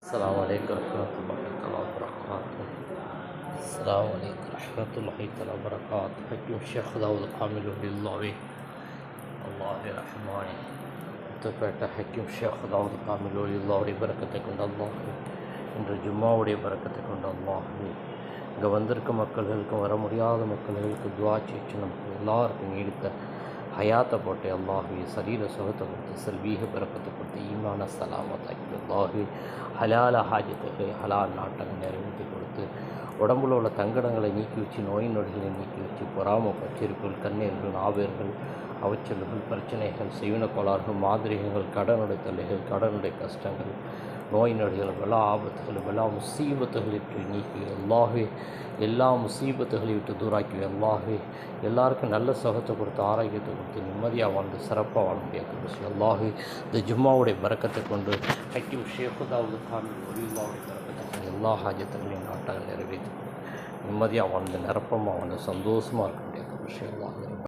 السلام عليكم ورحمة الله تعالى وبركاته. السلام عليكم ورحمة الله تعالى وبركاته. حكيم الشيخ داود القامل لله الله الرحمن முத்துப்பேட்டை ஹக்கீம் ஷேக் தாவூத் காமில் அல்லாவுடைய பரக்கத்தை கொண்டு அல்லாஹ் இன்று ஜும்மாவுடைய பரக்கத்தை கொண்டு அல்லாஹ் இங்கே வந்திருக்க மக்களுக்கும் வர முடியாத மக்களுக்கு துவா செய்ச்சு நமக்கு எல்லாருக்கும் நீடித்த ஹயாத்தை போட்டு அல்லாஹி சரீர சுகத்தை கொடுத்து செல்வீக பிறக்கத்தை கொடுத்து ஈமான சலாமத்தாக்கி அல்லாஹி ஹலால ஹாஜத்துகளை ஹலால் நாட்டங்கள் நிறைவேற்றி கொடுத்து உடம்புல உள்ள தங்கடங்களை நீக்கி வச்சு நோய் நொடிகளை நீக்கி வச்சு பொறாம பச்சிருக்கள் கண்ணீர்கள் ஆவேர்கள் அவச்சல்கள் பிரச்சனைகள் செய்வன கோளாறுகள் மாதிரிகள் கடனுடைய தொல்லைகள் கடனுடைய கஷ்டங்கள் நோய் நொடிகள் வெள்ளா ஆபத்துகள் வெள்ளா முசீபத்துகளிட்டு நீக்கி அல்லாஹே எல்லா முசீபத்துகளை விட்டு தூராக்கி அல்லாஹே எல்லாருக்கும் நல்ல சுகத்தை கொடுத்து ஆரோக்கியத்தை கொடுத்து நிம்மதியாக வாழ்ந்து சிறப்பாக வாழ முடியாது அல்லாஹே இந்த ஜும்மாவுடைய பரக்கத்தை கொண்டு ஹக்கீம் ஷேக் தாவூத் காமில் ஒலியுல்லாவுடைய பரக்கத்தை கொண்டு எல்லா ஹாஜத்துகளையும் நாட்டாக நிறைவேற்றி நிம்மதியாக வாழ்ந்து நிரப்பமாக வாழ்ந்து சந்தோஷமாக இருக்க முடியாது அல்லாஹ்